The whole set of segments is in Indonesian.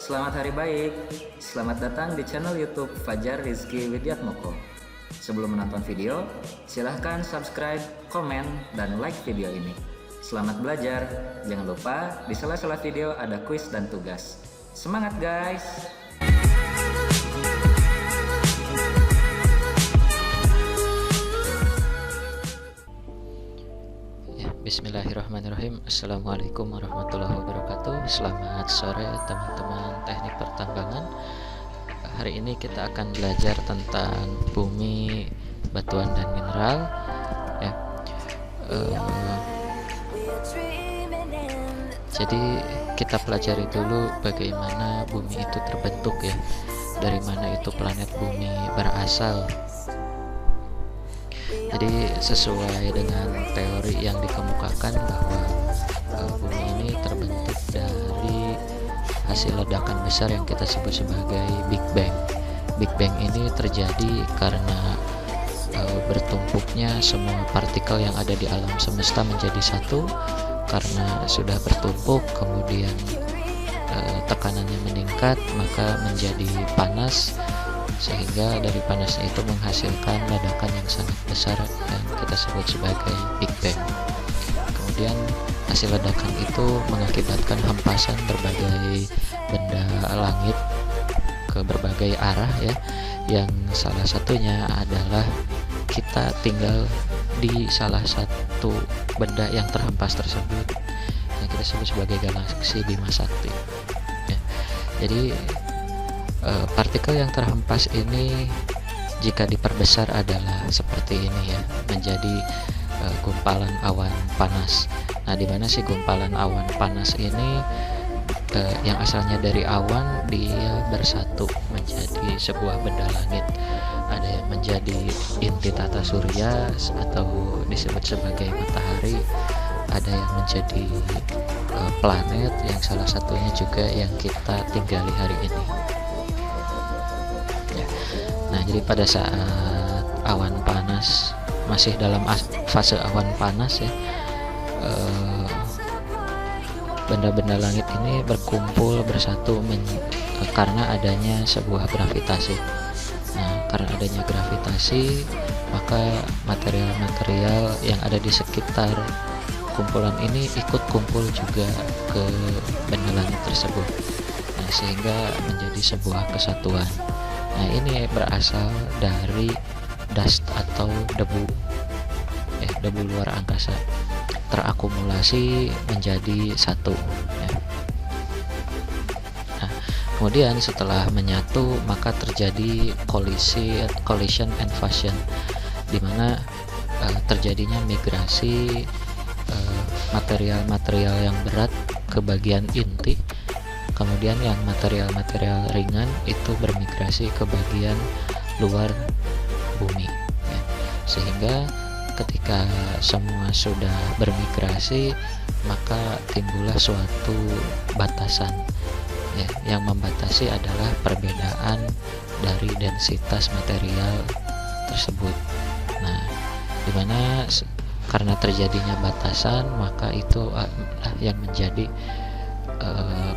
Selamat hari baik. Selamat datang di channel YouTube Fajar Rizky Widiatmoko. Sebelum menonton video, silahkan subscribe, komen, dan like video ini. Selamat belajar. Jangan lupa di sela-sela video ada kuis dan tugas. Semangat guys! Bismillahirrahmanirrahim. Assalamualaikum warahmatullahi wabarakatuh. Selamat sore teman-teman teknik pertambangan. Hari ini kita akan belajar tentang bumi, batuan dan mineral ya. Jadi kita pelajari dulu bagaimana bumi itu terbentuk ya. Dari mana itu planet bumi berasal. Jadi sesuai dengan teori yang dikemukakan bahwa bumi ini terbentuk dari hasil ledakan besar yang kita sebut sebagai Big Bang. Big Bang ini terjadi karena bertumpuknya semua partikel yang ada di alam semesta menjadi satu. Karena sudah bertumpuk, kemudian tekanannya meningkat, maka menjadi panas. Sehingga dari panasnya itu menghasilkan ledakan yang sangat besar yang kita sebut sebagai Big Bang. Kemudian hasil ledakan itu mengakibatkan hempasan berbagai benda langit ke berbagai arah ya, yang salah satunya adalah kita tinggal di salah satu benda yang terhempas tersebut yang kita sebut sebagai galaksi Bima Sakti ya. Jadi partikel yang terhempas ini jika diperbesar adalah seperti ini ya, menjadi gumpalan awan panas. Nah, di mana sih gumpalan awan panas ini yang asalnya dari awan dia bersatu menjadi sebuah benda langit. Ada yang menjadi inti tata surya atau disebut sebagai matahari, ada yang menjadi planet yang salah satunya juga yang kita tinggali hari ini. Nah, jadi pada saat awan panas masih dalam fase awan panas ya, benda-benda langit ini berkumpul bersatu karena adanya sebuah gravitasi. Nah, karena adanya gravitasi, maka material-material yang ada di sekitar kumpulan ini ikut kumpul juga ke benda langit tersebut. Nah, sehingga menjadi sebuah kesatuan. Nah, ini berasal dari dust atau debu debu luar angkasa terakumulasi menjadi satu ya. Nah, kemudian setelah menyatu maka terjadi collision and fusion, di mana terjadinya migrasi material-material yang berat ke bagian inti. Kemudian yang material-material ringan itu bermigrasi ke bagian luar bumi ya. Sehingga ketika semua sudah bermigrasi, maka timbullah suatu batasan ya, yang membatasi adalah perbedaan dari densitas material tersebut. Nah, dimana karena terjadinya batasan, maka itu yang menjadi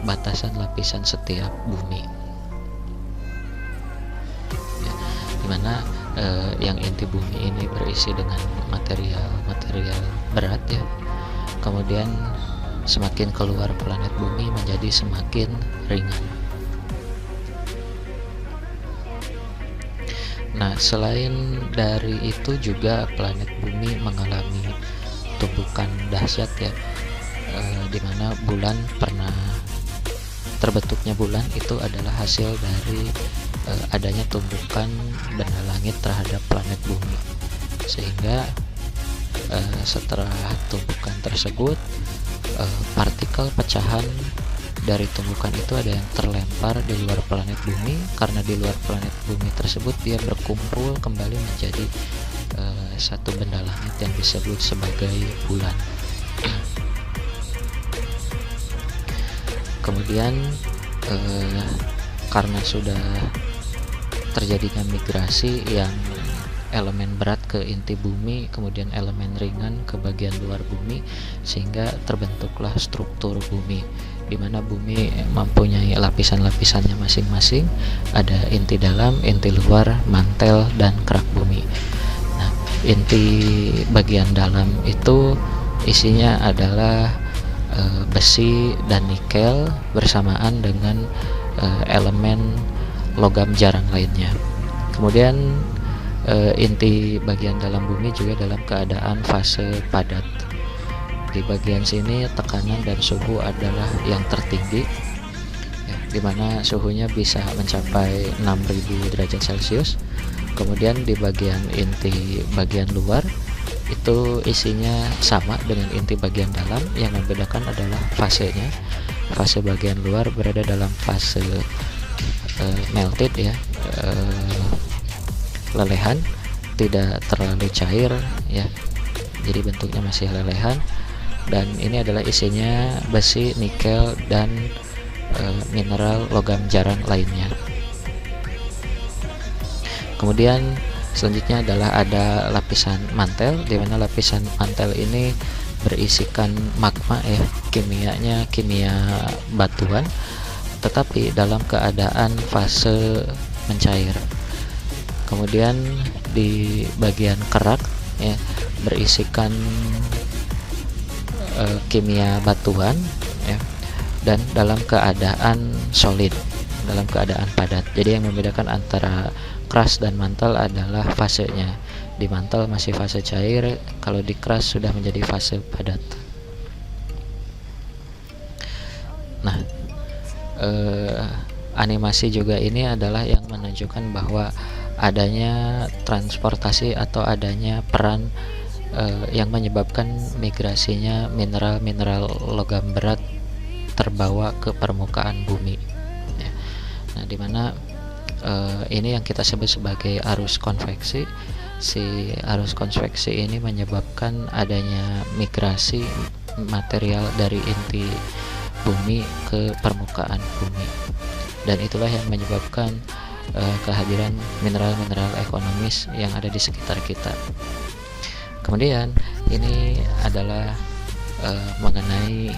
batasan lapisan setiap bumi ya, dimana yang inti bumi ini berisi dengan material berat ya. Kemudian semakin keluar planet bumi menjadi semakin ringan. Nah, selain dari itu juga planet bumi mengalami tumbukan dahsyat ya, di mana bulan terbentuknya bulan itu adalah hasil dari adanya tumbukan benda langit terhadap planet bumi. Sehingga setelah tumbukan tersebut, partikel pecahan dari tumbukan itu ada yang terlempar di luar planet bumi. Karena di luar planet bumi tersebut dia berkumpul kembali menjadi satu benda langit yang disebut sebagai bulan. Kemudian karena sudah terjadinya migrasi yang elemen berat ke inti bumi, kemudian elemen ringan ke bagian luar bumi, sehingga terbentuklah struktur bumi, di mana bumi mempunyai lapisan-lapisannya masing-masing. Ada inti dalam, inti luar, mantel, dan kerak bumi. Nah, inti bagian dalam itu isinya adalah besi dan nikel bersamaan dengan elemen logam jarang lainnya. Kemudian inti bagian dalam bumi juga dalam keadaan fase padat. Di bagian sini tekanan dan suhu adalah yang tertinggi, ya, di mana suhunya bisa mencapai 6000 derajat Celcius. Kemudian di bagian inti bagian luar itu isinya sama dengan inti bagian dalam, yang membedakan adalah fasenya. Fase bagian luar berada dalam fase melted, ya, lelehan, tidak terlalu cair, ya, jadi bentuknya masih lelehan. Dan ini adalah isinya besi, nikel, dan mineral logam jarang lainnya. Kemudian selanjutnya adalah ada lapisan mantel, di mana lapisan mantel ini berisikan magma, ya, kimianya kimia batuan, tetapi dalam keadaan fase mencair. Kemudian di bagian kerak, ya, berisikan kimia batuan, ya, dan dalam keadaan solid, dalam keadaan padat. Jadi yang membedakan antara keras dan mantel adalah fasenya. Di mantel masih fase cair, kalau di keras sudah menjadi fase padat. Nah, animasi juga ini adalah yang menunjukkan bahwa adanya transportasi atau adanya peran yang menyebabkan migrasinya mineral-mineral logam berat terbawa ke permukaan bumi, ya. Nah, dimana ini yang kita sebut sebagai arus konveksi. Si arus konveksi ini menyebabkan adanya migrasi material dari inti bumi ke permukaan bumi, dan itulah yang menyebabkan kehadiran mineral-mineral ekonomis yang ada di sekitar kita. Kemudian ini adalah mengenai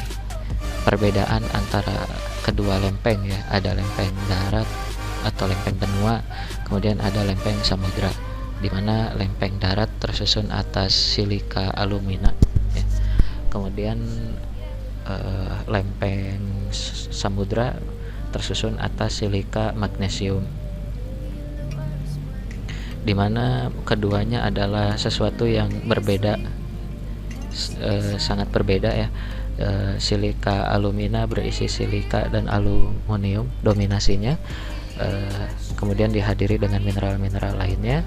perbedaan antara kedua lempeng, ya. Ada lempeng darat atau lempeng benua, kemudian ada lempeng samudra, di mana lempeng darat tersusun atas silika alumina, ya. Kemudian lempeng samudra tersusun atas silika magnesium, di mana keduanya adalah sesuatu yang berbeda, sangat berbeda, ya. Silika alumina berisi silika dan aluminium dominasinya, kemudian dihadiri dengan mineral-mineral lainnya.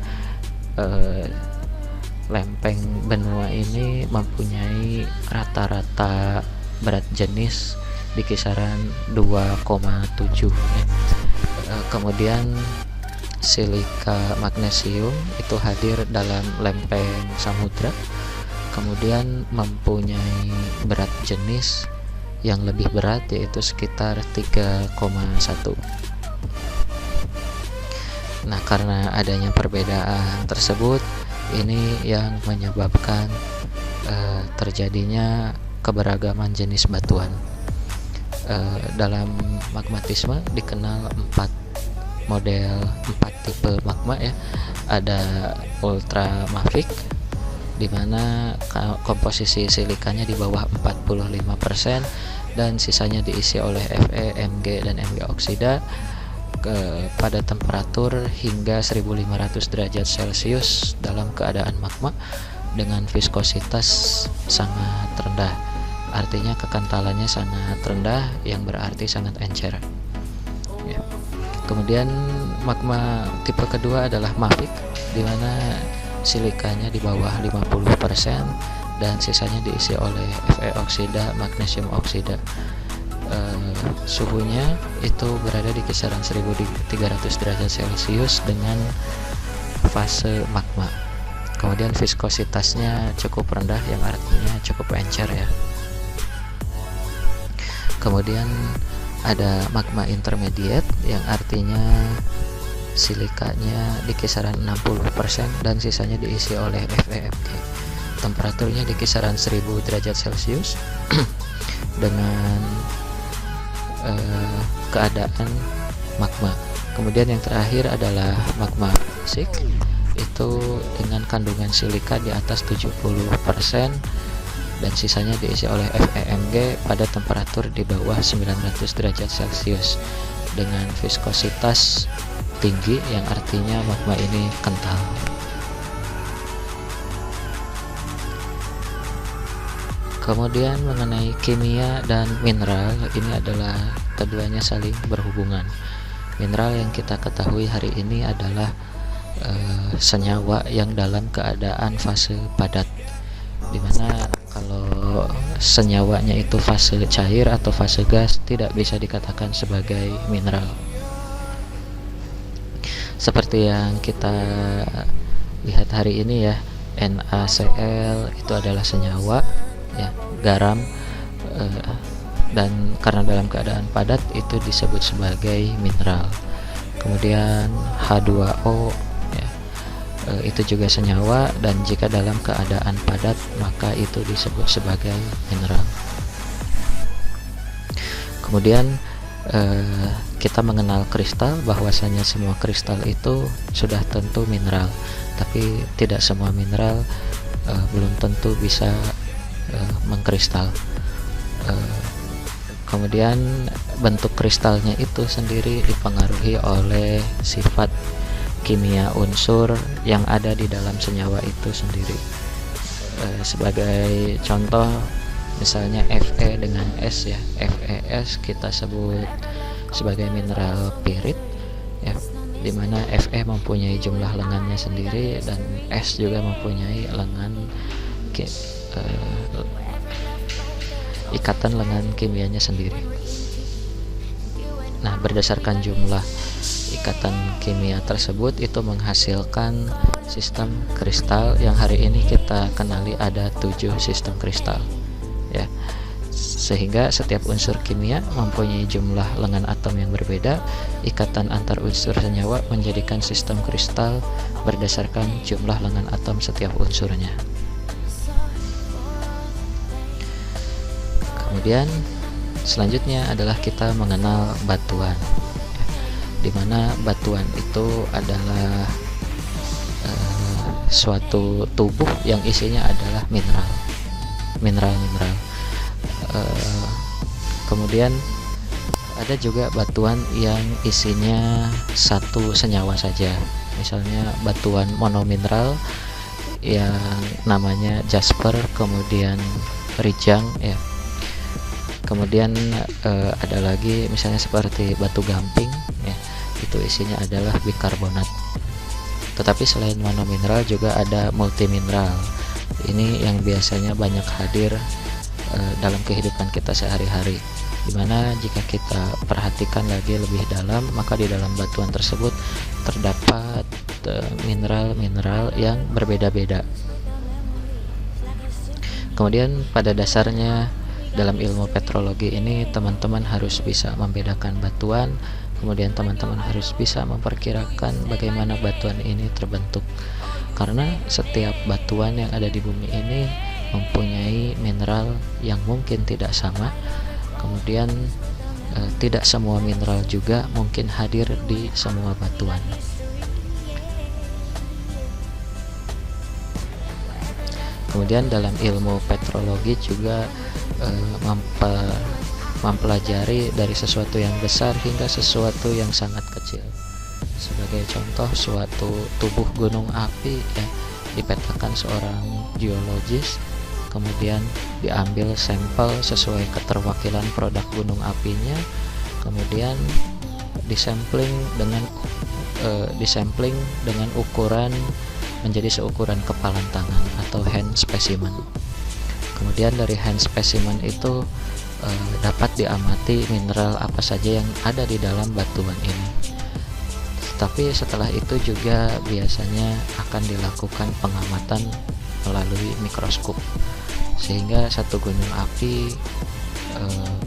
Lempeng benua ini mempunyai rata-rata berat jenis di kisaran 2,7, ya. Kemudian silika magnesium itu hadir dalam lempeng samudra, kemudian mempunyai berat jenis yang lebih berat, yaitu sekitar 3,1. Nah, karena adanya perbedaan tersebut, ini yang menyebabkan terjadinya keberagaman jenis batuan. Dalam magmatisme dikenal 4 tipe magma, ya. Ada ultramafic, di mana komposisi silikanya di bawah 45% dan sisanya diisi oleh Fe, Mg, dan Mg oksida pada temperatur hingga 1500 derajat Celcius dalam keadaan magma dengan viskositas sangat rendah. Artinya kekentalannya sangat rendah, yang berarti sangat encer, ya. Kemudian magma tipe kedua adalah mafic, di mana silikanya di bawah 50% dan sisanya diisi oleh Fe oksida, magnesium oksida. Suhunya itu berada di kisaran 1300 derajat Celcius dengan fase magma. Kemudian viskositasnya cukup rendah, yang artinya cukup encer, ya. Kemudian ada magma intermediate, yang artinya silikanya di kisaran 60% dan sisanya diisi oleh FeMg. Temperaturnya di kisaran 1000 derajat Celcius dengan keadaan magma. Kemudian yang terakhir adalah magma basic, itu dengan kandungan silika di atas 70% dan sisanya diisi oleh FeMg pada temperatur di bawah 900 derajat Celcius dengan viskositas tinggi, yang artinya magma ini kental. Kemudian mengenai kimia dan mineral, ini adalah keduanya saling berhubungan. Mineral yang kita ketahui hari ini adalah senyawa yang dalam keadaan fase padat, dimana kalau senyawanya itu fase cair atau fase gas tidak bisa dikatakan sebagai mineral. Seperti yang kita lihat hari ini ya, NaCl itu adalah senyawa ya, garam, dan karena dalam keadaan padat itu disebut sebagai mineral. Kemudian H2O ya, itu juga senyawa dan jika dalam keadaan padat maka itu disebut sebagai mineral. Kemudian kita mengenal kristal, bahwasanya semua kristal itu sudah tentu mineral, tapi tidak semua mineral belum tentu bisa mengkristal. Kemudian bentuk kristalnya itu sendiri dipengaruhi oleh sifat kimia unsur yang ada di dalam senyawa itu sendiri. Sebagai contoh, misalnya Fe dengan S ya, FeS kita sebut sebagai mineral pirit ya, dimana Fe mempunyai jumlah lengannya sendiri dan S juga mempunyai lengan ikatan lengan kimianya sendiri. Nah, berdasarkan jumlah ikatan kimia tersebut itu menghasilkan sistem kristal yang hari ini kita kenali ada 7 sistem kristal ya. Sehingga setiap unsur kimia mempunyai jumlah lengan atom yang berbeda. Ikatan antar unsur senyawa menjadikan sistem kristal berdasarkan jumlah lengan atom setiap unsurnya. Kemudian selanjutnya adalah kita mengenal batuan, di mana batuan itu adalah suatu tubuh yang isinya adalah mineral. Kemudian ada juga batuan yang isinya satu senyawa saja, misalnya batuan monomineral yang namanya jasper, kemudian rijang ya. Kemudian ada lagi misalnya seperti batu gamping ya, itu isinya adalah bikarbonat. Tetapi selain monomineral juga ada multimineral. Ini yang biasanya banyak hadir dalam kehidupan kita sehari-hari, dimana jika kita perhatikan lagi lebih dalam, maka di dalam batuan tersebut terdapat mineral-mineral yang berbeda-beda. Kemudian pada dasarnya dalam ilmu petrologi ini teman-teman harus bisa membedakan batuan, kemudian teman-teman harus bisa memperkirakan bagaimana batuan ini terbentuk, karena setiap batuan yang ada di bumi ini mempunyai mineral yang mungkin tidak sama. Kemudian tidak semua mineral juga mungkin hadir di semua batuan. Kemudian dalam ilmu petrologi juga mempelajari dari sesuatu yang besar hingga sesuatu yang sangat kecil. Sebagai contoh, suatu tubuh gunung api ya, dipetakan seorang geologis, kemudian diambil sampel sesuai keterwakilan produk gunung apinya, kemudian disampling dengan ukuran menjadi seukuran kepalan tangan atau hand specimen. Kemudian dari hand specimen itu dapat diamati mineral apa saja yang ada di dalam batuan ini. Tapi setelah itu juga biasanya akan dilakukan pengamatan melalui mikroskop, sehingga satu gunung api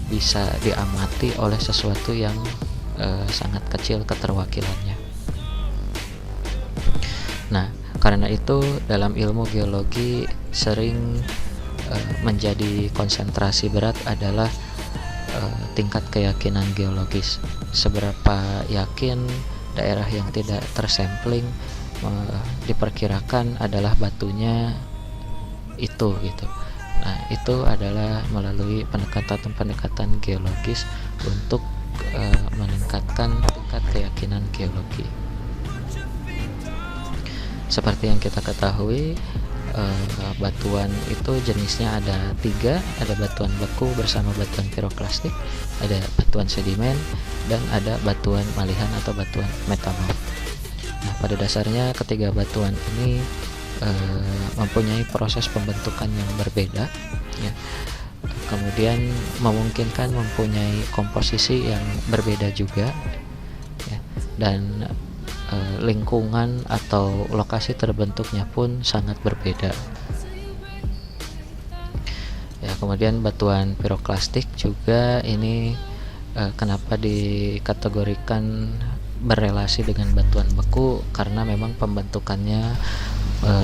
bisa diamati oleh sesuatu yang sangat kecil keterwakilannya. Nah, karena itu dalam ilmu geologi sering menjadi konsentrasi berat adalah tingkat keyakinan geologis. Seberapa yakin daerah yang tidak tersampling diperkirakan adalah batunya itu gitu. Nah, itu adalah melalui pendekatan geologis untuk meningkatkan tingkat keyakinan geologi. Seperti yang kita ketahui, batuan itu jenisnya ada 3, ada batuan beku bersama batuan piroklastik, ada batuan sedimen, dan ada batuan malihan atau batuan metamorf. Nah, pada dasarnya ketiga batuan ini mempunyai proses pembentukan yang berbeda, ya. Kemudian memungkinkan mempunyai komposisi yang berbeda juga, ya. Dan lingkungan atau lokasi terbentuknya pun sangat berbeda. Ya, kemudian batuan piroklastik juga ini kenapa dikategorikan berelasi dengan batuan beku, karena memang pembentukannya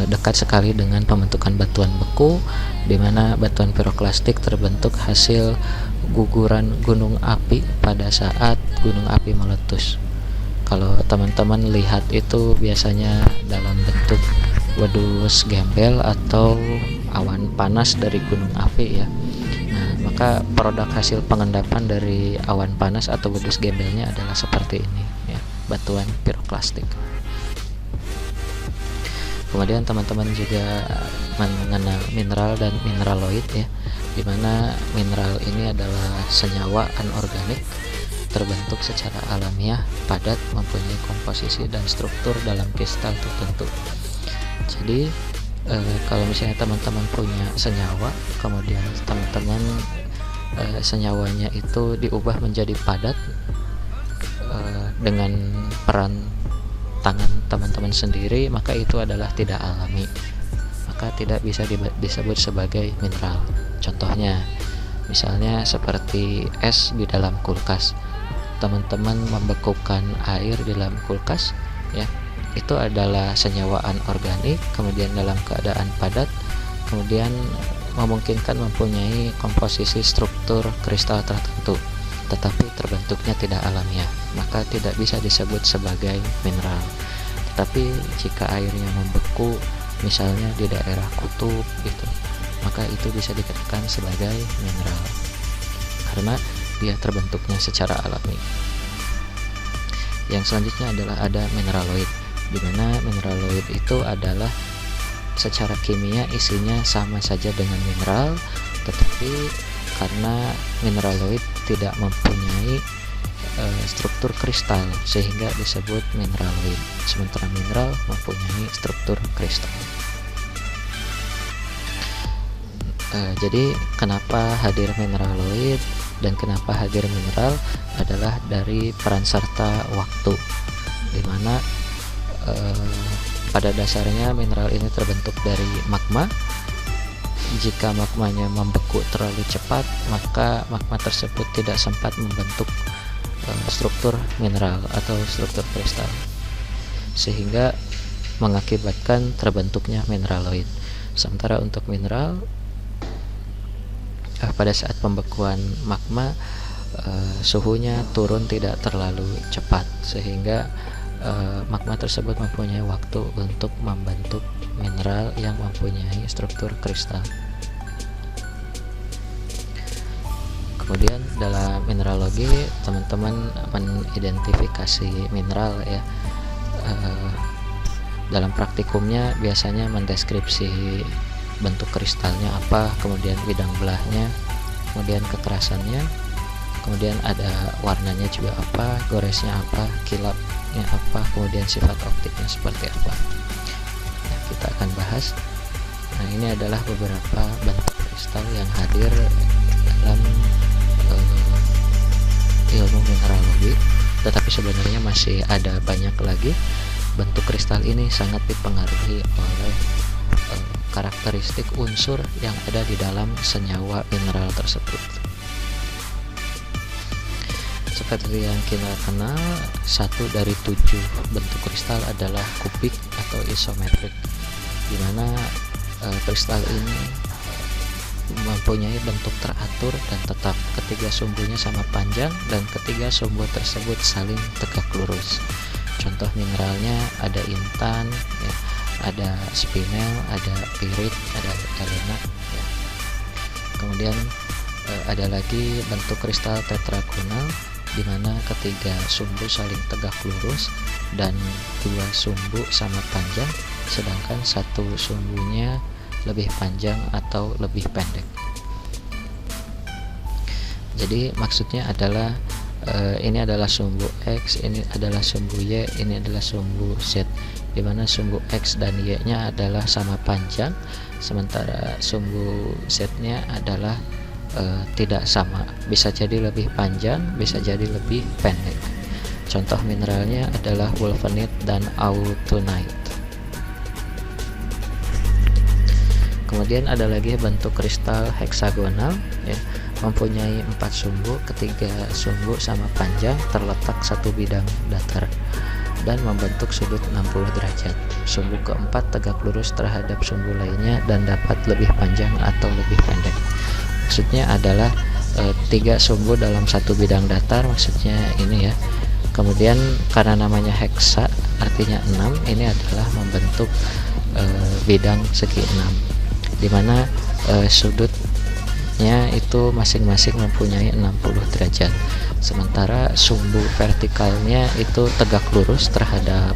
dekat sekali dengan pembentukan batuan beku, di mana batuan piroklastik terbentuk hasil guguran gunung api pada saat gunung api meletus. Kalau teman-teman lihat itu biasanya dalam bentuk wedus gembel atau awan panas dari gunung api, ya. Nah, maka produk hasil pengendapan dari awan panas atau wedus gembelnya adalah seperti ini, ya, batuan piroklastik. Kemudian teman-teman juga mengenal mineral dan mineraloid, ya, di mana mineral ini adalah senyawa anorganik terbentuk secara alamiah, padat, mempunyai komposisi dan struktur dalam kristal tertentu. Jadi kalau misalnya teman-teman punya senyawa, kemudian teman-teman senyawanya itu diubah menjadi padat dengan peran tangan teman-teman sendiri, maka itu adalah tidak alami, maka tidak bisa disebut sebagai mineral. Contohnya misalnya seperti es di dalam kulkas. Teman-teman membekukan air di dalam kulkas, ya, itu adalah senyawa anorganik, kemudian dalam keadaan padat, kemudian memungkinkan mempunyai komposisi struktur kristal tertentu, tetapi terbentuknya tidak alamiah, maka tidak bisa disebut sebagai mineral. Tetapi jika airnya membeku, misalnya di daerah kutub gitu, maka itu bisa dikatakan sebagai mineral karena dia terbentuknya secara alami. Yang selanjutnya adalah ada mineraloid, di mana mineraloid itu adalah secara kimia isinya sama saja dengan mineral, tetapi karena mineraloid tidak mempunyai struktur kristal sehingga disebut mineraloid, sementara mineral mempunyai struktur kristal. Jadi kenapa hadir mineraloid dan kenapa hadir mineral adalah dari peran serta waktu, di mana pada dasarnya mineral ini terbentuk dari magma. Jika magmanya membeku terlalu cepat, maka magma tersebut tidak sempat membentuk struktur mineral atau struktur kristal, sehingga mengakibatkan terbentuknya mineraloid. Sementara untuk mineral, pada saat pembekuan magma suhunya turun tidak terlalu cepat, sehingga magma tersebut mempunyai waktu untuk membentuk mineral yang mempunyai struktur kristal. Kemudian dalam mineralogi teman-teman mengidentifikasi mineral, ya. Dalam praktikumnya biasanya mendeskripsi bentuk kristalnya apa, kemudian bidang belahnya, kemudian kekerasannya, kemudian ada warnanya juga apa, goresnya apa, kilapnya apa, kemudian sifat optiknya seperti apa. Nah, kita akan bahas. Nah, ini adalah beberapa bentuk kristal yang hadir dalam ilmu mineralogi, tetapi sebenarnya masih ada banyak lagi. Bentuk kristal ini sangat dipengaruhi oleh karakteristik unsur yang ada di dalam senyawa mineral tersebut. Seperti yang kita kenal, 1 dari 7 bentuk kristal adalah kubik atau isometrik, di mana kristal ini mempunyai bentuk teratur dan tetap. Ketiga sumbunya sama panjang dan ketiga sumbu tersebut saling tegak lurus. Contoh mineralnya ada intan, ya, ada spinel, ada pirit, ada galena, ya. Kemudian ada lagi bentuk kristal tetragonal, di mana ketiga sumbu saling tegak lurus dan dua sumbu sama panjang, sedangkan satu sumbunya lebih panjang atau lebih pendek. Jadi maksudnya adalah ini adalah sumbu X, ini adalah sumbu Y, ini adalah sumbu Z, di mana sumbu X dan Y-nya adalah sama panjang, sementara sumbu Z-nya adalah tidak sama, bisa jadi lebih panjang, bisa jadi lebih pendek. Contoh mineralnya adalah wulfenite dan autunite. Kemudian ada lagi bentuk kristal heksagonal, ya, mempunyai 4 sumbu, ketiga sumbu sama panjang, terletak satu bidang datar dan membentuk sudut 60 derajat. Sumbu keempat tegak lurus terhadap sumbu lainnya dan dapat lebih panjang atau lebih pendek. Maksudnya adalah 3 sumbu dalam satu bidang datar, maksudnya ini ya. Kemudian karena namanya heksa artinya 6, ini adalah membentuk bidang segi 6, di mana sudutnya itu masing-masing mempunyai 60 derajat. Sementara sumbu vertikalnya itu tegak lurus terhadap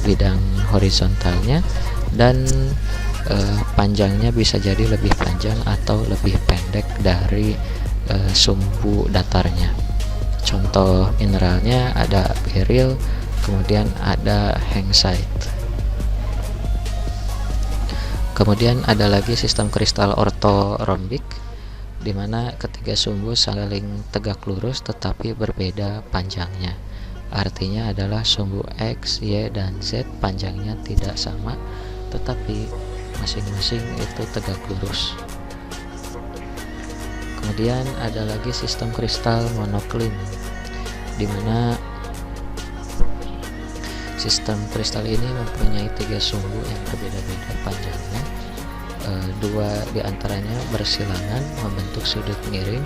bidang horizontalnya, dan panjangnya bisa jadi lebih panjang atau lebih pendek dari sumbu datarnya. Contoh mineralnya ada beryl, kemudian ada henksite. Kemudian ada lagi sistem kristal ortorhombik, di mana ketiga sumbu saling tegak lurus tetapi berbeda panjangnya. Artinya adalah sumbu X, Y, dan Z panjangnya tidak sama, tetapi masing-masing itu tegak lurus. Kemudian ada lagi sistem kristal monocline, di mana sistem kristal ini mempunyai 3 sumbu yang berbeda-beda panjangnya. 2 diantaranya bersilangan membentuk sudut miring.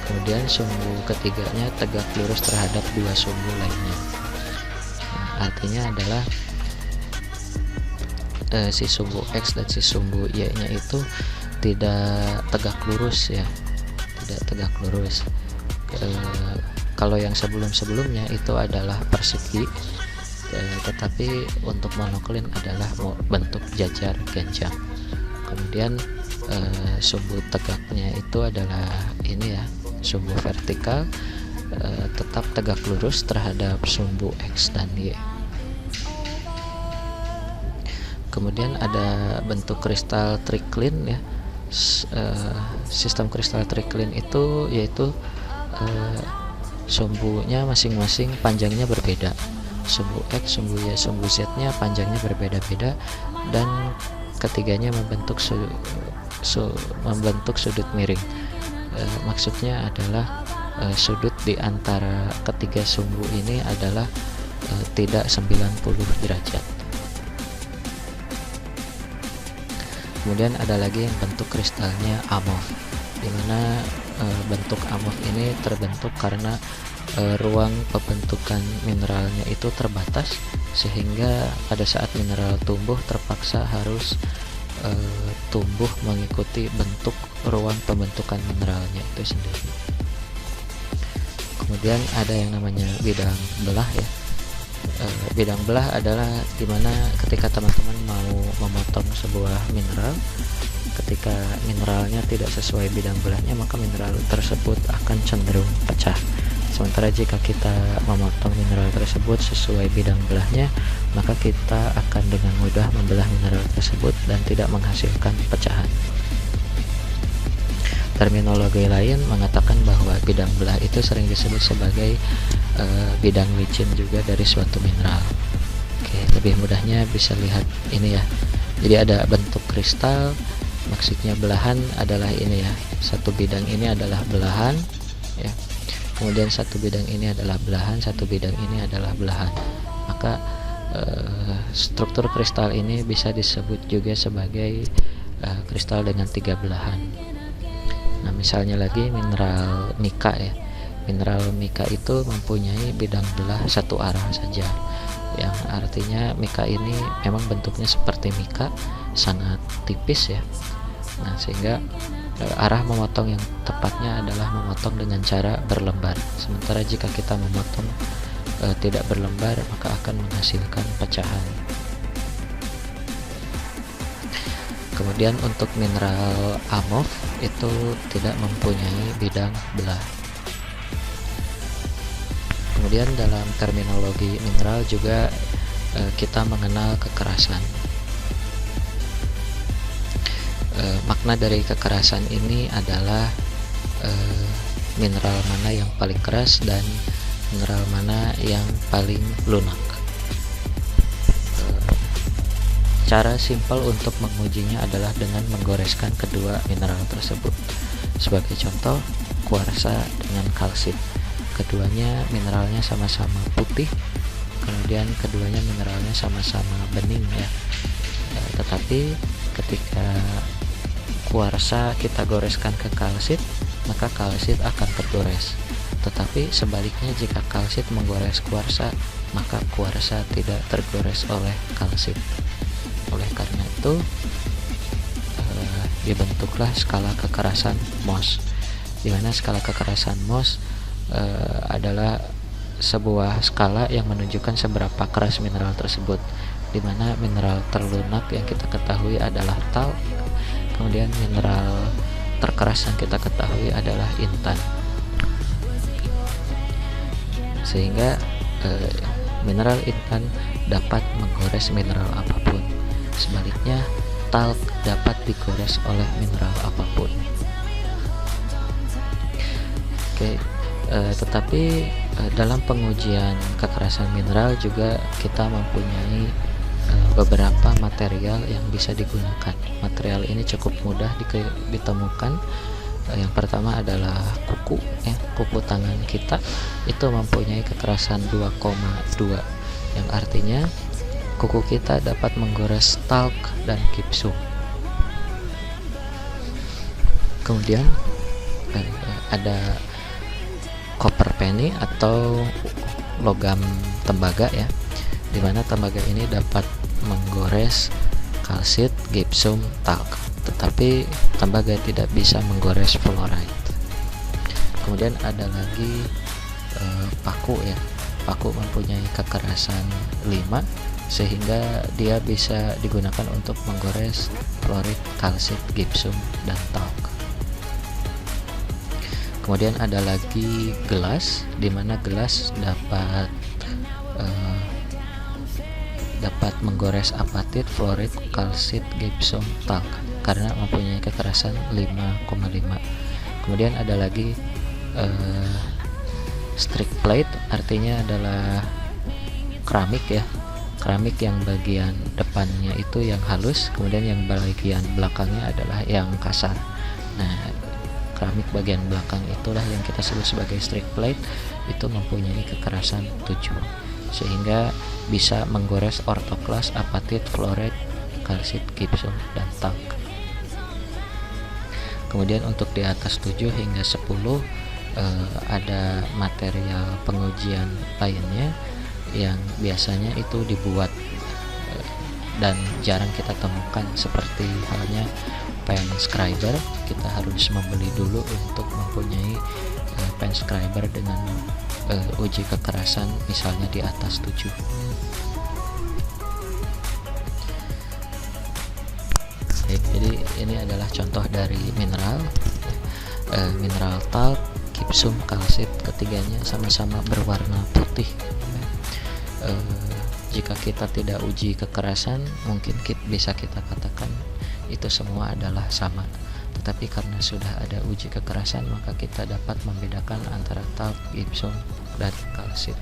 Kemudian sumbu ketiganya tegak lurus terhadap 2 sumbu lainnya. Artinya adalah si sumbu X dan si sumbu Y-nya itu tidak tegak lurus, ya, tidak tegak lurus. Kalau yang sebelum-sebelumnya itu adalah persegi, tetapi untuk monocline adalah bentuk jajar ganjang. Kemudian sumbu tegaknya itu adalah ini ya, sumbu vertikal tetap tegak lurus terhadap sumbu X dan Y. Kemudian ada bentuk kristal tricline, ya. Sistem kristal tricline itu yaitu sumbunya masing-masing panjangnya berbeda. Sumbu X, sumbu Y, sumbu Z-nya panjangnya berbeda-beda, dan ketiganya membentuk sudut miring. Maksudnya adalah sudut di antara ketiga sumbu ini adalah tidak 90 derajat. Kemudian ada lagi yang bentuk kristalnya amorf, di mana bentuk amorf ini terbentuk karena ruang pembentukan mineralnya itu terbatas, sehingga pada saat mineral tumbuh terpaksa harus tumbuh mengikuti bentuk ruang pembentukan mineralnya itu sendiri. Kemudian ada yang namanya bidang belah, ya. Bidang belah adalah dimana ketika teman-teman mau memotong sebuah mineral, ketika mineralnya tidak sesuai bidang belahnya, maka mineral tersebut akan cenderung pecah. Sementara jika kita memotong mineral tersebut sesuai bidang belahnya, maka kita akan dengan mudah membelah mineral tersebut dan tidak menghasilkan pecahan. Terminologi lain mengatakan bahwa bidang belah itu sering disebut sebagai bidang licin juga dari suatu mineral. Oke, lebih mudahnya bisa lihat ini ya. Jadi ada bentuk kristal, maksudnya belahan adalah ini ya. Satu bidang ini adalah belahan, ya. Kemudian satu bidang ini adalah belahan, satu bidang ini adalah belahan. Maka struktur kristal ini bisa disebut juga sebagai kristal dengan 3 belahan. Nah, misalnya lagi mineral mika ya. Mineral mika itu mempunyai bidang belah satu arah saja, yang artinya mika ini memang bentuknya seperti mika, sangat tipis ya. Nah, sehingga arah memotong yang tepatnya adalah memotong dengan cara berlembar. Sementara jika kita memotong tidak berlembar, maka akan menghasilkan pecahan. Kemudian untuk mineral amorf itu tidak mempunyai bidang belah. Kemudian dalam terminologi mineral juga kita mengenal kekerasan. Makna dari kekerasan ini adalah mineral mana yang paling keras dan mineral mana yang paling lunak. Cara simpel untuk mengujinya adalah dengan menggoreskan kedua mineral tersebut. Sebagai contoh, kuarsa dengan kalsit. Keduanya mineralnya sama-sama putih, kemudian keduanya mineralnya sama-sama bening ya. Tetapi ketika kuarsa kita goreskan ke kalsit, maka kalsit akan tergores. Tetapi sebaliknya, jika kalsit menggores kuarsa, maka kuarsa tidak tergores oleh kalsit. Oleh karena itu dibentuklah skala kekerasan Mohs, di mana skala kekerasan Mohs adalah sebuah skala yang menunjukkan seberapa keras mineral tersebut, di mana mineral terlunak yang kita ketahui adalah talc, kemudian mineral terkeras yang kita ketahui adalah intan. Sehingga mineral intan dapat menggores mineral apapun. Sebaliknya, talc dapat digores oleh mineral apapun. Tetapi dalam pengujian kekerasan mineral juga kita mempunyai beberapa material yang bisa digunakan. Material ini cukup mudah ditemukan. Yang pertama adalah kuku kuku tangan kita itu mempunyai kekerasan 2,2, yang artinya kuku kita dapat menggores talc dan gipsum. Kemudian ada copper penny atau logam tembaga ya, dimana tembaga ini dapat menggores kalsit, gipsum, talc, tetapi tembaga tidak bisa menggores fluoride. Kemudian ada lagi paku ya. Paku mempunyai kekerasan 5, sehingga dia bisa digunakan untuk menggores fluorid, kalsit, gipsum, dan talc. Kemudian ada lagi gelas, di mana gelas dapat menggores apatit, fluorid, kalsit, gipsum, talc karena mempunyai kekerasan 5,5. Kemudian ada lagi strict plate, artinya adalah keramik ya. Keramik yang bagian depannya itu yang halus, kemudian yang bagian belakangnya adalah yang kasar. Nah, keramik bagian belakang itulah yang kita sebut sebagai strict plate, itu mempunyai kekerasan 7, sehingga bisa menggores ortoklas, apatit, fluoride, kalsit, gipsum, dan talc. Kemudian untuk di atas 7 hingga 10 ada material pengujian lainnya yang biasanya itu dibuat dan jarang kita temukan, seperti halnya pen scriber. Kita harus membeli dulu untuk mempunyai pen scriber dengan uji kekerasan misalnya di atas 7. Jadi ini adalah contoh dari mineral talc, gipsum, kalsit, ketiganya sama-sama berwarna putih. Jika kita tidak uji kekerasan, mungkin bisa kita katakan itu semua adalah sama. Tetapi karena sudah ada uji kekerasan, maka kita dapat membedakan antara talc, gipsum, dan kalsit.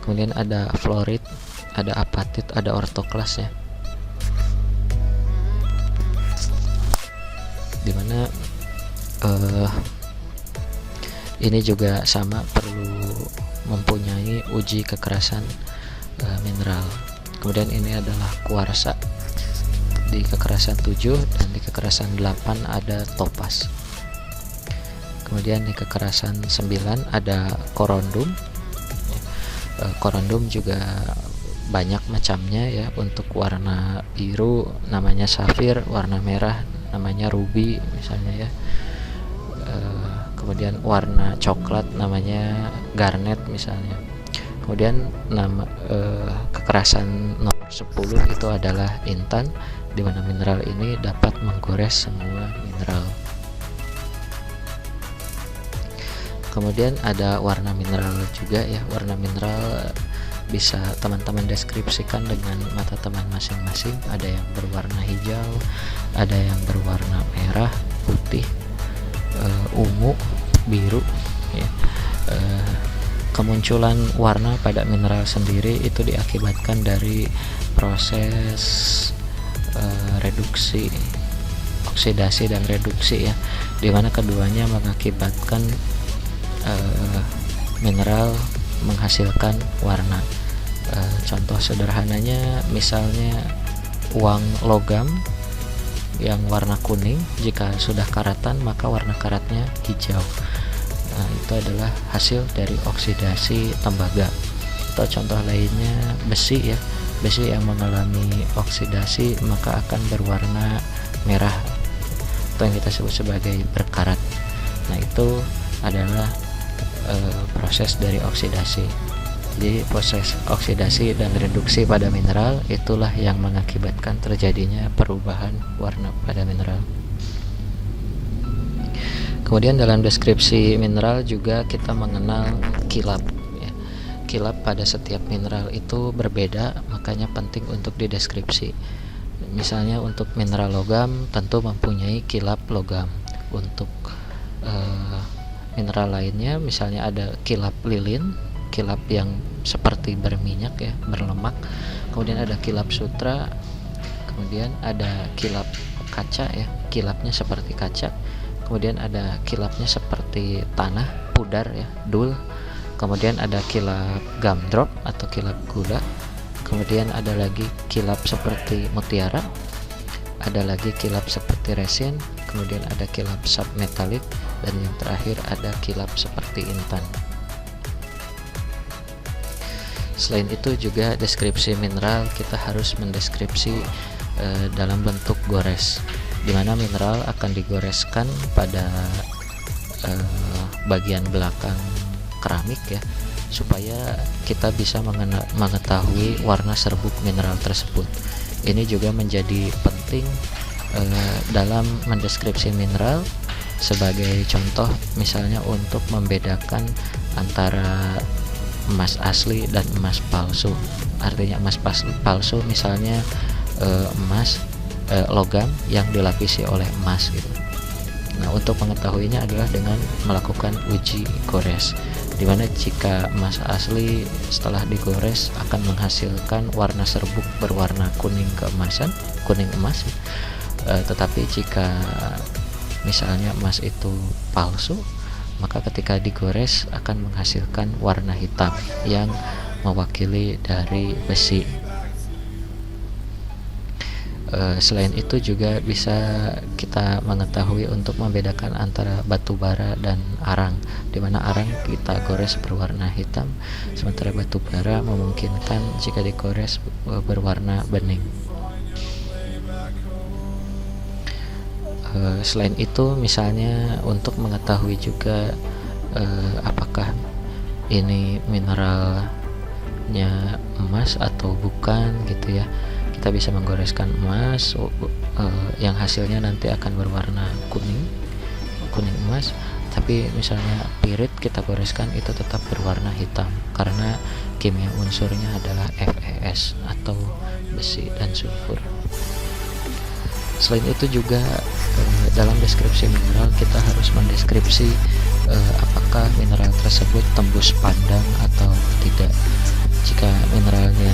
Kemudian ada fluorid, ada apatit, ada ortoklas ya. Dimana ini juga sama, perlu mempunyai uji kekerasan mineral. Kemudian ini adalah kuarsa. di kekerasan 7, dan di kekerasan 8 ada topaz. Kemudian di kekerasan 9 ada korundum. Korundum juga banyak macamnya ya. Untuk warna biru namanya safir, warna merah namanya ruby misalnya ya. Kemudian warna coklat namanya garnet misalnya. Kemudian nama kekerasan nomor 10 itu adalah intan, di mana mineral ini dapat menggores semua mineral. Kemudian ada warna mineral juga ya. Warna mineral bisa teman-teman deskripsikan dengan mata teman masing-masing. Ada yang berwarna hijau, ada yang berwarna merah, putih, ungu, biru ya. Kemunculan warna pada mineral sendiri itu diakibatkan dari proses reduksi, oksidasi dan reduksi ya, dimana keduanya mengakibatkan mineral menghasilkan warna. Contoh sederhananya misalnya uang logam yang warna kuning, jika sudah karatan maka warna karatnya hijau. Nah, itu adalah hasil dari oksidasi tembaga. Atau contoh lainnya besi ya, besi yang mengalami oksidasi maka akan berwarna merah, atau yang kita sebut sebagai berkarat. Nah, itu adalah proses dari oksidasi. Jadi proses oksidasi dan reduksi pada mineral itulah yang mengakibatkan terjadinya perubahan warna pada mineral. Kemudian dalam deskripsi mineral juga kita mengenal kilap ya. Kilap pada setiap mineral itu berbeda, makanya penting untuk dideskripsi. Misalnya untuk mineral logam tentu mempunyai kilap logam. Untuk mineral lainnya misalnya ada kilap lilin, kilap yang seperti berminyak ya, berlemak. Kemudian ada kilap sutra, kemudian ada kilap kaca ya, kilapnya seperti kaca. Kemudian ada kilapnya seperti tanah, pudar ya, dul. Kemudian ada kilap gumdrop atau kilap gula. Kemudian ada lagi kilap seperti mutiara. Ada lagi kilap seperti resin. Kemudian ada kilap submetalik, dan yang terakhir ada kilap seperti intan. Selain itu juga deskripsi mineral kita harus mendeskripsi dalam bentuk gores, di mana mineral akan digoreskan pada bagian belakang keramik ya, supaya kita bisa mengetahui warna serbuk mineral tersebut. Ini juga menjadi penting dalam mendeskripsi mineral. Sebagai contoh misalnya untuk membedakan antara emas asli dan emas palsu. Artinya emas palsu misalnya emas logam yang dilapisi oleh emas gitu. Nah, untuk mengetahuinya adalah dengan melakukan uji gores, dimana jika emas asli setelah digores akan menghasilkan warna serbuk berwarna kuning keemasan, kuning emas. Tetapi jika misalnya emas itu palsu, maka ketika digores akan menghasilkan warna hitam yang mewakili dari besi. Selain itu juga bisa kita mengetahui untuk membedakan antara batu bara dan arang, di mana arang kita gores berwarna hitam, sementara batu bara memungkinkan jika digores berwarna bening. Selain itu misalnya untuk mengetahui juga apakah ini mineralnya emas atau bukan gitu ya, kita bisa menggoreskan emas yang hasilnya nanti akan berwarna kuning emas. Tapi misalnya pirit kita goreskan itu tetap berwarna hitam karena kimia unsurnya adalah Fe(S) atau besi dan sulfur. Selain itu juga dalam deskripsi mineral kita harus mendeskripsi apakah mineral tersebut tembus pandang atau tidak. Jika mineralnya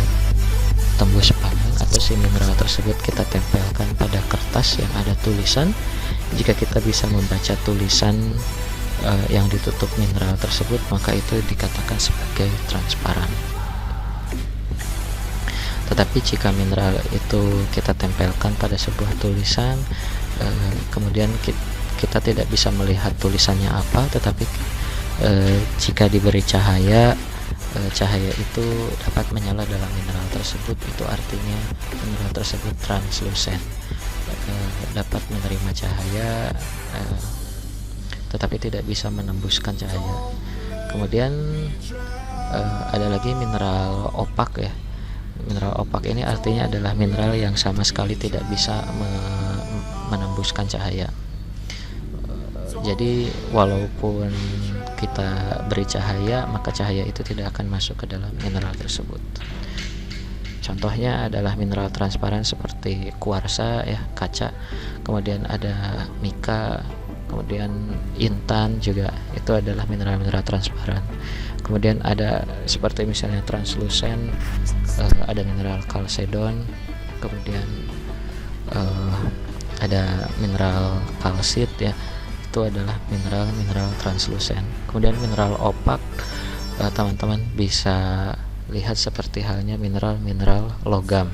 tembus pandang atau si mineral tersebut kita tempelkan pada kertas yang ada tulisan, jika kita bisa membaca tulisan yang ditutup mineral tersebut, maka itu dikatakan sebagai transparan. Tetapi jika mineral itu kita tempelkan pada sebuah tulisan, kemudian kita tidak bisa melihat tulisannya apa, tetapi jika diberi cahaya, cahaya itu dapat menyala dalam mineral tersebut. Itu artinya mineral tersebut translucent, dapat menerima cahaya, tetapi tidak bisa menembuskan cahaya. Kemudian ada lagi mineral opak ya. Mineral opak ini artinya adalah mineral yang sama sekali tidak bisa menembuskan cahaya. Jadi walaupun kita beri cahaya, maka cahaya itu tidak akan masuk ke dalam mineral tersebut. Contohnya adalah mineral transparan seperti kuarsa ya, kaca. Kemudian ada mika, kemudian intan juga, itu adalah mineral-mineral transparan. Kemudian ada seperti misalnya translucent, ada mineral kalsedon, kemudian ada mineral kalsit ya, itu adalah mineral translucent. Kemudian mineral opak, teman-teman bisa lihat seperti halnya mineral logam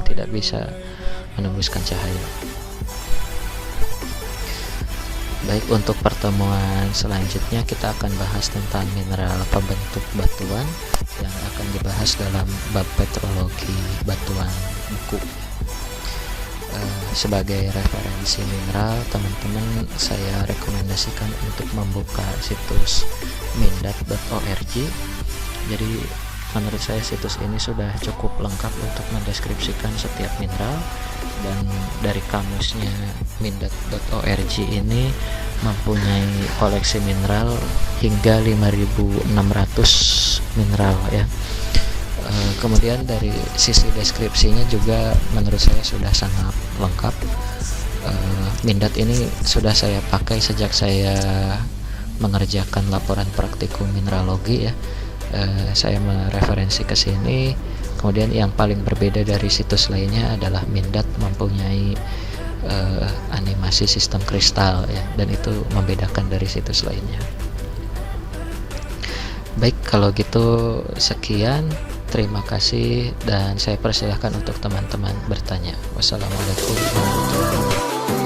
tidak bisa menembuskan cahaya. Baik, untuk pertemuan selanjutnya kita akan bahas tentang mineral pembentuk batuan yang akan dibahas dalam bab petrologi batuan buku. Sebagai referensi mineral, teman-teman saya rekomendasikan untuk membuka situs mindat.org. Jadi menurut saya situs ini sudah cukup lengkap untuk mendeskripsikan setiap mineral, dan dari kamusnya mindat.org ini mempunyai koleksi mineral hingga 5.600 mineral ya. Kemudian dari sisi deskripsinya juga menurut saya sudah sangat lengkap. Mindat ini sudah saya pakai sejak saya mengerjakan laporan praktikum mineralogi ya. Saya mereferensi ke sini. Kemudian yang paling berbeda dari situs lainnya adalah Mindat mempunyai animasi sistem kristal ya, dan itu membedakan dari situs lainnya. Baik, kalau gitu sekian. Terima kasih, dan saya persilahkan untuk teman-teman bertanya. Wassalamualaikum warahmatullahi wabarakatuh.